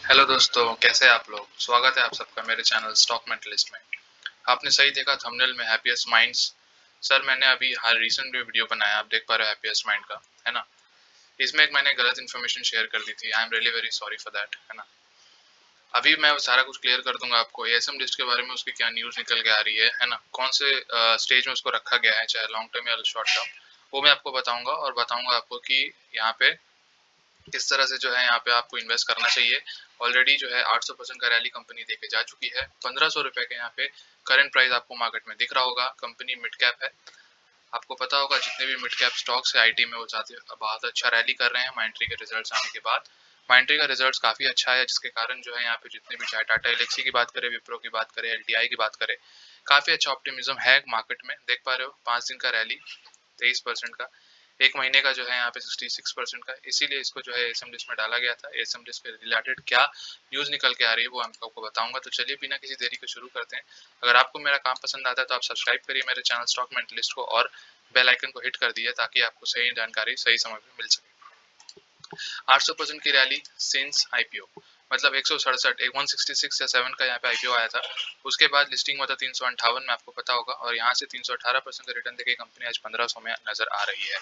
Hello दोस्तों, कैसे हैं आप लोग। स्वागत है आप सबका मेरे चैनल स्टॉक मेंटलिस्ट में। आपने सही देखा थंबनेल में हैप्पीएस्ट माइंड्स। सर मैंने अभी हाल रिसेंट में वीडियो बनाया, आप देख पा रहे हो हैप्पीएस्ट माइंड का, है ना। इसमें एक मैंने गलत इन्फॉर्मेशन शेयर कर दी थी। I am really very sorry for that, है ना। अभी मैं वो सारा कुछ क्लियर कर दूंगा आपको। एएसएम लिस्ट के बारे में उसकी क्या न्यूज़ निकल के आ रही है ना, कौन से स्टेज में उसको रखा गया है, चाहे लॉन्ग टर्म या शॉर्ट टर्म, वो मैं आपको बताऊंगा। और बताऊंगा आपको कि यहाँ पे किस तरह से जो है यहाँ पे आपको इन्वेस्ट करना चाहिए। ऑलरेडी जो है 800% का रैली कंपनी देके जा चुकी है। 1500 रुपए के यहाँ पे करंट प्राइस आपको मार्केट में दिख रहा होगा। कंपनी मिड कैप है। आपको पता होगा जितने भी मिड कैप स्टॉक्स है आईटी में वो बहुत अच्छा रैली कर रहे हैं माइंट्री के रिजल्ट्स आने के बाद। माइंट्री का रिजल्ट्स काफी अच्छा है, जिसके कारण जो है यहाँ पे जितने भी चाहे टाटा एलेक्सी की बात करें, विप्रो की बात करें, एलटीआई की बात करें, काफी अच्छा ऑप्टिमिज्म है मार्केट में। देख पा रहे हो 5 दिन का रैली 23% का, एक महीने का जो है यहाँ पे 66% का। इसीलिए इसको जो है एसएम लिस्ट में डाला गया था। एसएम लिस्ट के रिलेटेड क्या न्यूज निकल के आ रही है वो मैं आपको बताऊंगा। तो चलिए बिना किसी देरी के शुरू करते हैं। अगर आपको मेरा काम पसंद आता है तो आप सब्सक्राइब करिए मेरे चैनल स्टॉक मेंटलिस्ट को और बेल आइकन को हिट कर दिए, ताकि आपको सही जानकारी सही समय पे मिल सके। 800% की रैली सिंस आईपीओ, मतलब 167 166 या 7 का यहाँ पे आईपीओ आया था। उसके बाद लिस्टिंग हुआ था 358 में, आपको पता होगा। और यहाँ से 318% का रिटर्न देके कंपनी आज 1500 में नजर आ रही है।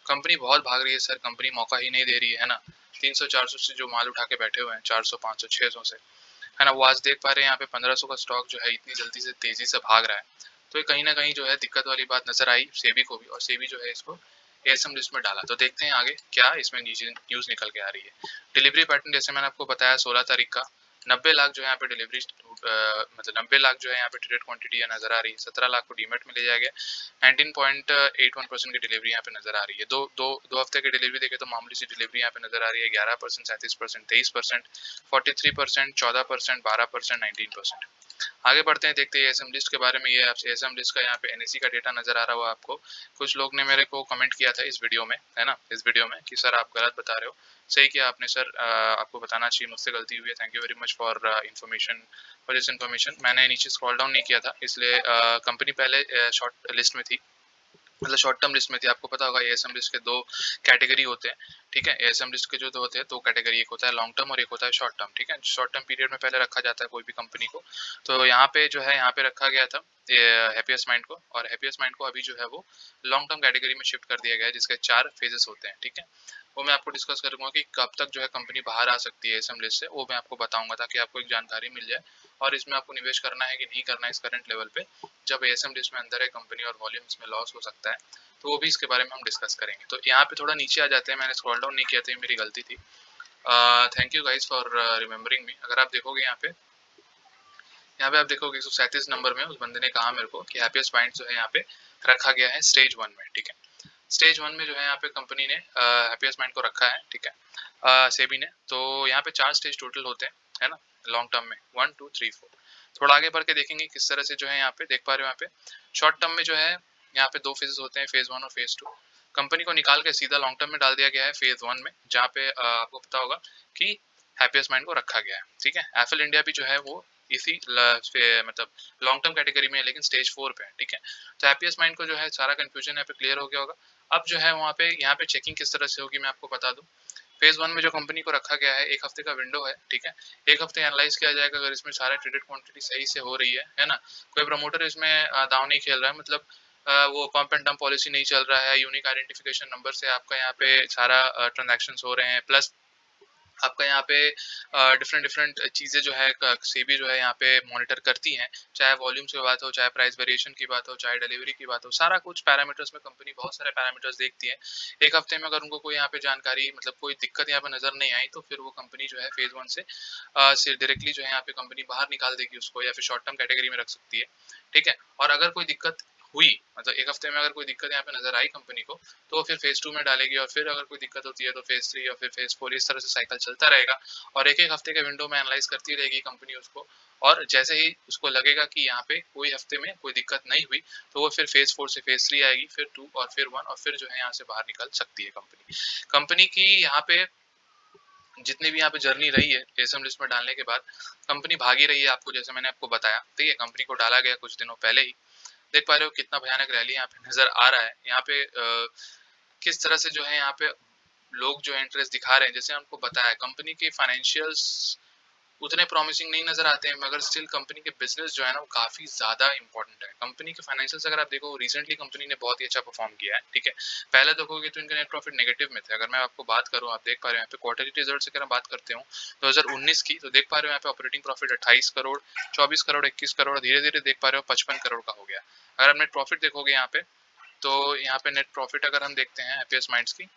कंपनी बहुत भाग रही है सर, कंपनी मौका ही नहीं दे रही है ना। 300-400 से जो माल उठा के बैठे हुए हैं, 400 500 600 से, है ना, वो आज देख पा रहे हैं यहाँ पे 1500 का स्टॉक जो है इतनी जल्दी से तेजी से भाग रहा है। तो ये कहीं ना कहीं जो है दिक्कत वाली बात नजर आई सेबी को भी, और सेबी जो है इसको एएसएम लिस्ट में डाला। तो देखते हैं आगे क्या इसमें न्यूज निकल के आ रही है। डिलीवरी पैटर्न जैसे मैंने आपको बताया 16 तारीख का 90 लाख जो है यहाँ पे डिलीवरी, मतलब 90 लाख जो है यहाँ पे ट्रेडेड क्वांटिटी नजर आ रही है। 17 लाख को डीमेट में ले जाया गया। 19.81% की डिलीवरी यहाँ पे नजर आ रही है। दो हफ्ते की डिलीवरी देखे तो मामूली सी डिलीवरी यहाँ पे नजर आ रही है। 11%, 37%, 23%, 43%, 14%, 12%, 19%। आगे बढ़ते हैं, देखते हैं एसएम लिस्ट के बारे में। ये आपसे एसएम लिस्ट का यहाँ पे एनएससी का डेटा नजर आ रहा होगा आपको। कुछ लोग ने मेरे को कमेंट किया था इस वीडियो में, है ना, इस वीडियो में कि सर आप गलत बता रहे हो। सही किया आपने सर, आपको बताना चाहिए, मुझसे गलती हुई है। Thank you very much for information, for this information. मैंने नीचे स्क्रॉल डाउन नहीं किया था, इसलिए कंपनी पहले शॉर्ट लिस्ट में थी, मतलब शॉर्ट टर्म लिस्ट में थी। आपको पता होगा एएसएम लिस्ट के दो कैटेगरी होते हैं, ठीक है। एएसएम लिस्ट के जो दो होते हैं दो कैटेगरी, एक होता है लॉन्ग टर्म और एक होता है शॉर्ट टर्म, ठीक है। शॉर्ट टर्म पीरियड में पहले रखा जाता है कोई भी कंपनी को। तो यहाँ पे जो है यहाँ पे रखा गया था हैप्पीएस्ट माइंड को, और हैप्पीएस्ट माइंड को अभी जो है वो लॉन्ग टर्म कैटेगरी में शिफ्ट कर दिया गया है, जिसके 4 फेजेस होते हैं, ठीक है। वो मैं आपको डिस्कस करूंगा कि कब तक जो है कंपनी बाहर आ सकती है एएसएम लिस्ट से, वो मैं आपको बताऊंगा, ताकि आपको एक जानकारी मिल जाए और इसमें आपको निवेश करना है कि नहीं करना है इस करंट लेवल पे। जब एएसएम लिस्ट में अंदर है कंपनी और वॉल्यूम इसमें लॉस हो सकता है, तो वो भी इसके बारे में हम डिस्कस करेंगे। तो यहाँ पे थोड़ा नीचे आ जाते हैं, मैंने स्क्रॉल डाउन नहीं किया था, ये मेरी गलती थी। Thank you guys for remembering me. अगर आप देखोगे यहाँ पे आप देखोगे 137 नंबर में उस बंदे ने कहा मेरे को कि हैप्पीएस्ट माइंड जो है यहाँ पे रखा गया है स्टेज 1 में, ठीक है। स्टेज 1 में जो है यहाँ पे कंपनी ने हैप्पीएस्ट माइंड को रखा है, ठीक है, सेबी ने। तो यहाँ पे 4 स्टेज टोटल होते हैं, है ना, लॉन्ग टर्म में 1 2 3 4। थोड़ा आगे बढ़ के देखेंगे किस तरह से जो है यहाँ पे देख पा रहे हो। यहाँ पे शॉर्ट टर्म में जो है यहाँ पे 2 फेजेस होते हैं, फेज 1 और फेज 2। कंपनी को निकाल के सीधा लॉन्ग टर्म में डाल दिया गया है फेज 1 में, जहाँ पे आपको पता होगा कि हैप्पीएस्ट माइंड को रखा गया है, ठीक है। एफएल इंडिया भी जो है वो इसी मतलब लॉन्ग टर्म कैटेगरी में है, लेकिन स्टेज 4 पे है, ठीक है। तो हैप्पीएस्ट माइंड को जो है सारा कंफ्यूजन यहाँ पे क्लियर हो गया होगा। अब जो है वहाँ पे यहाँ पे चेकिंग किस तरह से होगी मैं आपको बता दूं। फेज 1 में जो कंपनी को रखा गया है 1 हफ्ते का विंडो है, ठीक है। 1 हफ्ते एनालाइज किया जाएगा, अगर इसमें सारे ट्रेडेड क्वांटिटी सही से हो रही है ना, कोई प्रमोटर इसमें दाव नहीं खेल रहा है, मतलब वो पंप एंड डंप पॉलिसी नहीं चल रहा है, यूनिक आइडेंटिफिकेशन नंबर से आपका यहाँ पे सारा ट्रांजैक्शन हो रहे हैं, प्लस आपका यहाँ पे डिफरेंट डिफरेंट चीज़ें जो है सेबी जो है यहाँ पे मॉनिटर करती हैं, चाहे वॉल्यूम्स की बात हो, चाहे प्राइस वेरिएशन की बात हो, चाहे डिलीवरी की बात हो, सारा कुछ पैरामीटर्स में कंपनी बहुत सारे पैरामीटर्स देखती है। 1 हफ्ते में अगर उनको कोई यहाँ पे जानकारी, मतलब कोई दिक्कत यहाँ पे नजर नहीं आई, तो फिर वो कंपनी जो है फेज 1 से डायरेक्टली जो है यहाँ पे कंपनी बाहर निकाल देगी उसको, या फिर शॉर्ट टर्म कैटेगरी में रख सकती है, ठीक है। और अगर कोई दिक्कत हुई, मतलब 1 हफ्ते में अगर कोई दिक्कत यहाँ पे नजर आई कंपनी को, तो वो फिर फेज 2 में डालेगी, और फिर अगर कोई दिक्कत होती है तो फेज 3 और फिर फेज 4, इस तरह से साइकिल चलता रहेगा। और एक एक हफ्ते के विंडो में एनालाइज करती रहेगी कंपनी उसको। और जैसे ही उसको लगेगा कि यहाँ पे कोई हफ्ते में कोई दिक्कत नहीं हुई, तो वो फिर फेज 4 से फेज 3 आएगी, फिर 2 और फिर 1, और फिर जो है यहाँ से बाहर निकल सकती है कंपनी। कंपनी की यहाँ पे जितनी भी यहाँ पे जर्नी रही है एसएम लिस्ट में डालने के बाद, कंपनी भागी रही है, आपको जैसे मैंने आपको बताया, ठीक है। कंपनी को डाला गया कुछ दिनों पहले ही, देख पा रहे हो कितना भयानक रैली यहाँ पे नजर आ रहा है। यहाँ पे किस तरह से जो है यहाँ पे लोग जो इंटरेस्ट दिखा रहे हैं, जैसे हमको बताया कंपनी के फाइनेंशियल्स उतने प्रॉमिसिंग नहीं नजर आते हैं, मगर स्टिल कंपनी के बिजनेस जो है ना वो काफी ज्यादा इंपॉर्टेंट है। कंपनी के फाइनेंशियल्स अगर आप देखो, रिसेंटली कंपनी ने बहुत ही अच्छा परफॉर्म किया है, ठीक है। पहले देखोगे तो इनका नेट प्रॉफिट नेगेटिव में थे। अगर मैं आपको बात करूं, आप देख पा रहे हैं यहाँ पे क्वार्टरली रिजल्ट अगर बात करते हो 2019 की, तो देख पा रहे हो यहाँ पे ऑपरेटिंग प्रॉफिट 28 करोड़, 24 करोड़, 21 करोड़, धीरे धीरे देख पा रहे हो 55 करोड़ का हो गया। अगर आप नेट प्रॉफिट देखोगे यहाँ पे, तो यहाँ पे नेट प्रॉफिट अगर हम देखते हैं हैप्पीएस्ट माइंड्स की,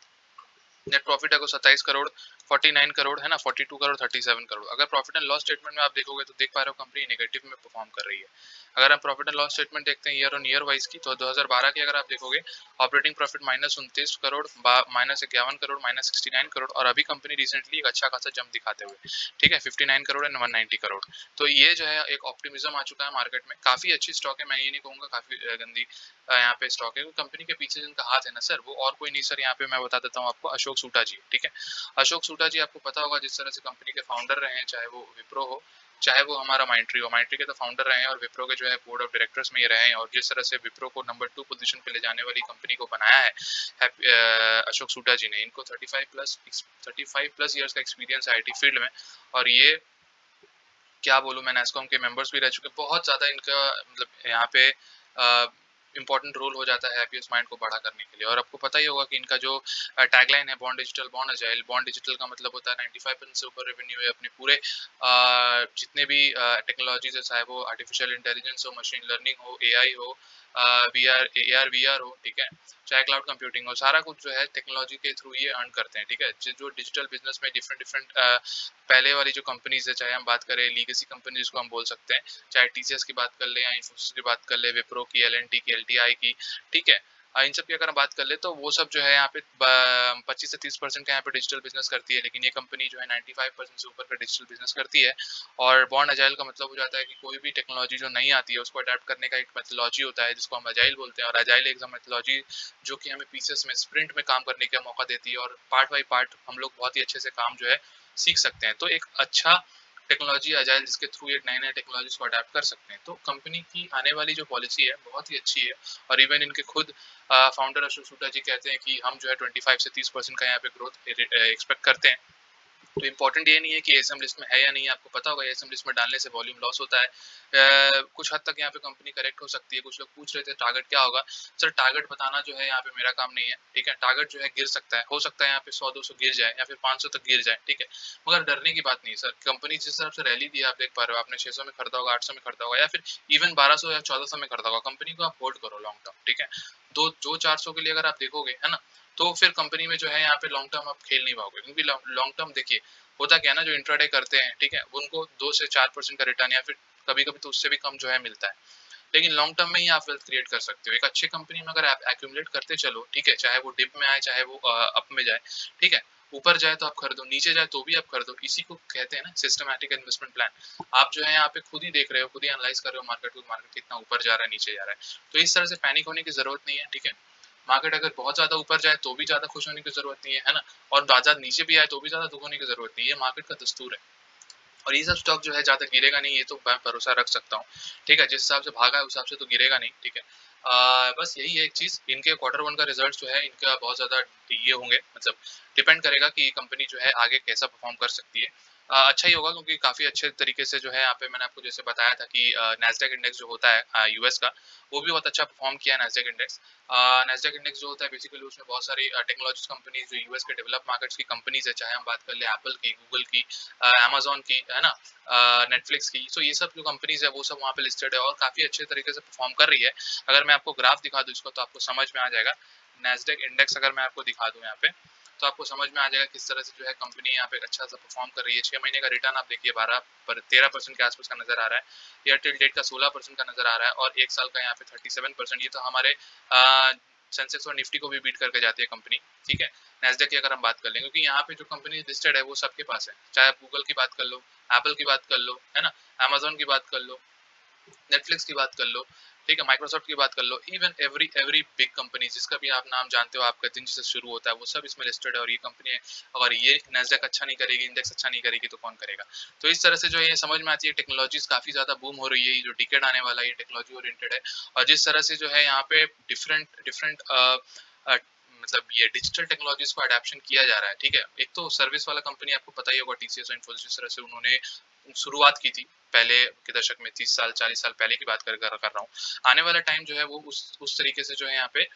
नेट प्रॉफिट है 27 करोड़, 49 करोड़ है ना, 42 करोड़, 37 करोड़। अगर प्रॉफिट एंड लॉस स्टेटमेंट में आप देखोगे तो देख पा रहे हो कंपनी नेगेटिव में परफॉर्म कर रही है। अगर हम प्रॉफिट एंड लॉस स्टेटमेंट देखते हैं ईयर ऑन ईयर वाइज की, तो 2012 की अगर आप देखोगे ऑपरेटिंग प्रॉफिट -29 करोड़, -51 करोड़, -69 करोड़, और अभी कंपनी रिसेंटली एक अच्छा खासा जंप दिखाते हुए, ठीक है, 59 करोड़ एंड 190 करोड़। तो ये जो है एक ऑप्टिमिज्म आ चुका है मार्केट में। काफी अच्छी स्टॉक है, मैं ये नहीं कहूंगा काफी गंदी यहाँ पे स्टॉक है। कंपनी के पीछे जिनका हाथ है ना सर, वो और कोई नहीं सर, यहाँ पे मैं बता देता हूँ आपको, अशोक सूटा जी, ठीक है। अशोक सूटा जी आपको पता होगा, जिस तरह से कंपनी के फाउंडर रहे हैं, चाहे वो विप्रो हो, चाहे वो हमारा माइंट्री हो, माइंट्री के तो फाउंडर रहे हैं और विप्रो के जो है बोर्ड ऑफ डायरेक्टर्स में ही रहे हैं, और जिस तरह से विप्रो को नंबर 2 पोजीशन पे ले जाने वाली कंपनी को बनाया है अशोक सूटा जी ने। इनको 35 प्लस ईयर्स का एक्सपीरियंस है आईटी फील्ड में, और ये क्या बोलूं मैं, नेस्कॉम के मेंबर्स भी रह चुके हैं। बहुत ज्यादा इनका मतलब यहाँ पे इंपॉर्टेंट रोल हो जाता है हैप्पीएस्ट माइंड को बड़ा करने के लिए। और आपको पता ही होगा कि इनका जो टैगलाइन है, bond digital bond agile. Bond digital का मतलब होता है 95% से ऊपर रेवेन्यू है अपने पूरे जितने भी टेक्नोलॉजीज है, चाहे वो आर्टिफिशियल इंटेलिजेंस हो, मशीन लर्निंग हो, एआई हो, AR VR हो, ठीक है, चाहे क्लाउड कंप्यूटिंग हो, सारा कुछ जो है टेक्नोलॉजी के थ्रू ये अर्न करते हैं, ठीक है। जो डिजिटल बिजनेस में डिफरेंट डिफरेंट पहले वाली जो कंपनीज है, चाहे हम बात करें लीगेसी कंपनी जिसको हम बोल सकते हैं, चाहे टीसीएस की बात कर ले या इन्फोसिस की बात कर ले, विप्रो की, एलएनटी की, एलटीआई की, ठीक है, इन सब की अगर हम बात कर ले, तो वो सब जो है यहाँ पे 25 से 30% का यहाँ पे डिजिटल बिजनेस करती है। लेकिन ये कंपनी जो है 95% से ऊपर का डिजिटल बिजनेस करती है। और बॉन्ड अजाइल का मतलब हो जाता है कि कोई भी टेक्नोलॉजी जो नहीं आती है उसको अडेप्ट करने का एक मेथोलॉजी होता है जिसको हम अजाइल बोलते हैं। और अजाइल एक मेथोलॉजी जो कि हमें पीसेस में, स्प्रिंट में काम करने का मौका देती है, और पार्ट बाई पार्ट हम लोग बहुत ही अच्छे से काम जो है सीख सकते हैं। तो एक अच्छा टेक्नोलॉजी अजाइल जिसके थ्रू ये नए नए टेक्नोलॉजीज को अडेप्ट कर सकते हैं। तो कंपनी की आने वाली जो पॉलिसी है बहुत ही अच्छी है। और इवन इनके खुद फाउंडर अशोक सूटा जी कहते हैं कि हम जो है 25 से 30% का यहाँ पे ग्रोथ एक्सपेक्ट करते हैं। तो इम्पोर्टेंट ये नहीं है कि एसएम लिस्ट में है या नहीं, आपको पता होगा एसएम लिस्ट में डालने से वॉल्यूम लॉस होता है। कुछ हद तक यहाँ पे कंपनी करेक्ट हो सकती है। कुछ लोग पूछ रहे थे टारगेट क्या होगा, सर टारगेट बताना जो है यहाँ पे मेरा काम नहीं है, ठीक है। टारगेट जो है गिर सकता है, हो सकता है यहाँ पे 100-200 गिर जाए या फिर 500 तक गिर जाए, ठीक है, मगर डरने की बात नहीं है सर। कंपनी जिस हिसाब से रैली दी है, आप देख पा रहे हो, आपने 600 में खरीदा होगा, 800 में खरीदा होगा, या फिर इवन 1200 या 1400 में खरीदा होगा, कंपनी को आप होल्ड करो लॉन्ग टर्म, ठीक है। दो जो 400 के लिए अगर आप देखोगे, है ना, तो फिर कंपनी में जो है यहाँ पे लॉन्ग टर्म आप खेल नहीं पाओगे। क्योंकि लॉन्ग टर्म देखिए होता क्या है ना, जो इंट्राडे करते हैं, ठीक है, उनको 2 से 4% का रिटर्न या फिर कभी कभी तो उससे भी कम जो है मिलता है। लेकिन लॉन्ग टर्म में ही आप वेल्थ क्रिएट कर सकते हो। एक अच्छी कंपनी में अगर आप एक्यूमुलेट करते चलो, ठीक है, चाहे वो डिप में आए, चाहे वो अप में जाए, ठीक है, ऊपर जाए तो आप खरीदो, नीचे जाए तो भी आप खरीदो। इसी को कहते हैं ना सिस्टमैटिक इन्वेस्टमेंट प्लान। आप जो है यहाँ पे खुद ही देख रहे हो, खुद ही एनालाइज कर रहे हो मार्केट को, मार्केट कितना ऊपर जा रहा है, नीचे जा रहा है। तो इस तरह से पैनिक होने की जरूरत नहीं है, ठीक है। मार्केट अगर बहुत ज्यादा ऊपर जाए तो भी ज्यादा खुश होने की जरूरत नहीं है ना, और बाजार नीचे भी आए तो भी ज्यादा दुख होने की जरूरत नहीं है। ये मार्केट का दस्तूर है। और ये सब स्टॉक जो है ज्यादा गिरेगा नहीं, ये तो मैं भरोसा रख सकता हूँ, ठीक है। जिस हिसाब से भागा है उस हिसाब से तो गिरेगा नहीं, ठीक है। बस यही है एक चीज, इनके Q1 का रिजल्ट जो है इनका बहुत ज्यादा ये होंगे, मतलब डिपेंड करेगा कि कंपनी जो है आगे कैसा परफॉर्म कर सकती है। अच्छा ही होगा, क्योंकि काफी अच्छे तरीके से जो है यहाँ पे मैंने आपको जैसे बताया था कि नैस्डैक इंडेक्स जो होता है यूएस का, वो भी बहुत अच्छा परफॉर्म किया है नैस्डैक इंडेक्स। नैस्डैक इंडेक्स जो होता है बेसिकली उसमें बहुत सारी टेक्नोलॉजी कंपनीज जो यूएस के डेवलप मार्केट्स की कंपनीज है, चाहे हम बात कर ले एप्पल की, गूगल की, अमेजोन की, है ना, नेटफ्लिक्स की। सो ये सब जो कंपनीज है वो सब वहाँ पे लिस्टेड है और काफी अच्छे तरीके से परफॉर्म कर रही है। अगर मैं आपको ग्राफ दिखा दूं इसको तो आपको समझ में आ जाएगा। नैस्डैक इंडेक्स अगर मैं आपको दिखा दूं यहाँ पे, तो आपको समझ में आ जाएगा किस तरह से जो है कंपनी यहाँ पे अच्छा सा परफॉर्म कर रही है। 6 महीने का रिटर्न आप देखिए 13% के आसपास का नजर आ रहा है। ईयर टिल डेट का 16% का नजर आ रहा है, और एक साल का यहाँ पे 37%। ये तो हमारे सेंसेक्स और निफ्टी को भी बीट करके जाती है कंपनी, ठीक है। नैस्डैक की अगर हम बात कर लें, क्योंकि यहाँ पे जो कंपनी लिस्टेड है वो सबके पास है, चाहे आप गूगल की बात कर लो, एप्पल की बात कर लो, है ना, अमेजोन की बात कर लो, नेटफ्लिक्स की बात कर लो, ठीक है, माइक्रोसॉफ्ट की बात कर लो, इवन एवरी बिग कंपनी जिसका भी आप नाम जानते हो, आपका दिन से शुरू होता है, वो सब इसमें लिस्टेड है। और ये कंपनी है, अगर ये नैस्डैक अच्छा नहीं करेगी, इंडेक्स अच्छा नहीं करेगी, तो कौन करेगा। तो इस तरह से जो है ये समझ में आती है, टेक्नोलॉजीज काफी ज्यादा बूम हो रही है, ये जो डिकेड आने वाला है ये टेक्नोलॉजी ओरिएंटेड है। और जिस तरह से जो है यहाँ पे डिफरेंट डिफरेंट मतलब ये डिजिटल टेक्नोलॉजीज को अडेप्शन किया जा रहा है, ठीक है। एक तो सर्विस वाला कंपनी आपको पता ही होगा, टीसीएस और इन्फोसिस, जिस तरह से उन्होंने शुरुआत की थी पहले के दशक में, 30 साल 40 साल पहले की बात कर रहा हूँ। आने वाला टाइम जो है वो उस तरीके से जो है यहाँ पे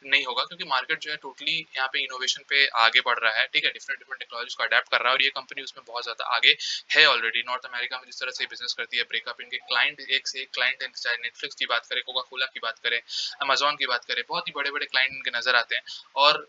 नहीं होगा, क्योंकि मार्केट जो है टोटली यहाँ पे इनोवेशन पे आगे बढ़ रहा है, ठीक है। डिफरेंट डिफरेंट टेक्नोलॉजीज को अडेप्ट कर रहा है और ये कंपनी उसमें बहुत ज्यादा आगे है ऑलरेडी। नॉर्थ अमेरिका में जिस तरह से बिजनेस करती है, ब्रेकअप, इनके क्लाइंट एक से एक क्लाइंट है, चाहे नेटफ्लिक्स की बात करें, कोका कोला की बात करें, अमेजोन की बात करें, बहुत ही बड़े बड़े क्लाइंट इनके नजर आते हैं। और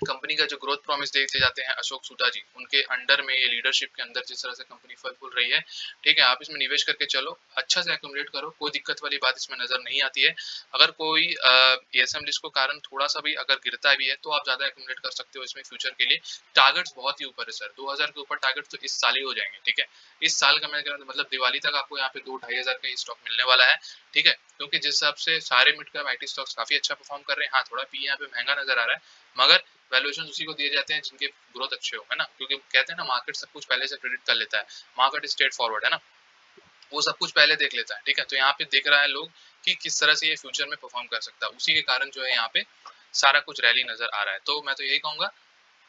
कंपनी का जो ग्रोथ प्रॉमिस देते जाते हैं अशोक सूटा जी, उनके अंडर में, ये लीडरशिप के अंदर जिस तरह से कंपनी फल फूल रही है, ठीक है। आप इसमें निवेश करके चलो, अच्छा से एक्यूमुलेट करो, कोई दिक्कत वाली बात इसमें नजर नहीं आती है। अगर कोई एएसएम लिस्ट को कारण थोड़ा सा भी अगर गिरता भी है तो आप ज्यादा एक्यूमुलेट कर सकते हो इसमें फ्यूचर के लिए। टारगेट्स बहुत ही ऊपर है सर, 2000 के ऊपर टारगेट तो इस साल ही हो जाएंगे, ठीक है। इस साल का मैं कह रहा हूं, मतलब दिवाली तक आपको यहाँ पे 2-2,500 का स्टॉक मिलने वाला है, ठीक है। क्योंकि जिस हिसाब से सारे मिड कैप आईटी स्टॉक्स काफी अच्छा परफॉर्म कर रहे हैं, हाँ थोड़ा पी यहाँ पे महंगा नजर आ रहा है, मगर वैल्यूएशन उसी को दिए जाते हैं जिनके ग्रोथ अच्छे हो, है ना। क्योंकि कहते हैं ना, मार्केट सब कुछ पहले से प्रेडिक्ट कर लेता है, मार्केट स्ट्रेट फॉरवर्ड है ना, वो सब कुछ पहले देख लेता है, ठीक है। तो यहाँ पे देख रहा है लोग कि किस तरह से ये फ्यूचर में परफॉर्म कर सकता है, उसी के कारण जो है यहाँ पे सारा कुछ रैली नजर आ रहा है। तो मैं तो यही कहूंगा,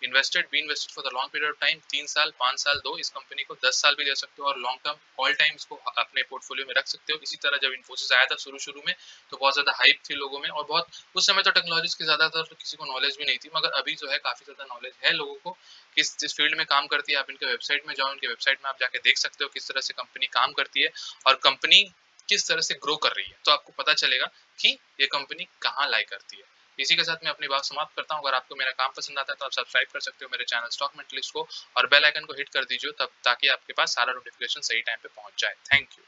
be invested for the long period of time, 3 साल 5 साल दो इस कंपनी को, 10 साल भी दे सकते हो, और लॉन्ग टर्म ऑल टाइम इसको अपने पोर्टफोलियो में रख सकते हो। इसी तरह जब इन्फोसिस आया था शुरू शुरू में तो बहुत ज्यादा हाइप थी लोगों में, और बहुत उस समय तो टेक्नोलॉजीज की ज्यादातर तो किसी को नॉलेज भी नहीं थी, मगर अभी जो है काफी ज्यादा नॉलेज है लोगों को किस जिस फील्ड में काम करती है। आप इनके वेबसाइट में जाओ, इनके वेबसाइट में आप जाके देख सकते हो किस तरह से कंपनी काम करती है और कंपनी किस तरह से ग्रो कर रही है, तो आपको पता चलेगा कि ये कंपनी कहाँ लाई करती है। इसी के साथ मैं अपनी बात समाप्त करता हूँ। अगर आपको मेरा काम पसंद आता है तो आप सब्सक्राइब कर सकते हो मेरे चैनल स्टॉक मेंटलिस्ट को, और बेल आइकन को हिट कर दीजिए तब, ताकि आपके पास सारा नोटिफिकेशन सही टाइम पे पहुंच जाए। Thank you.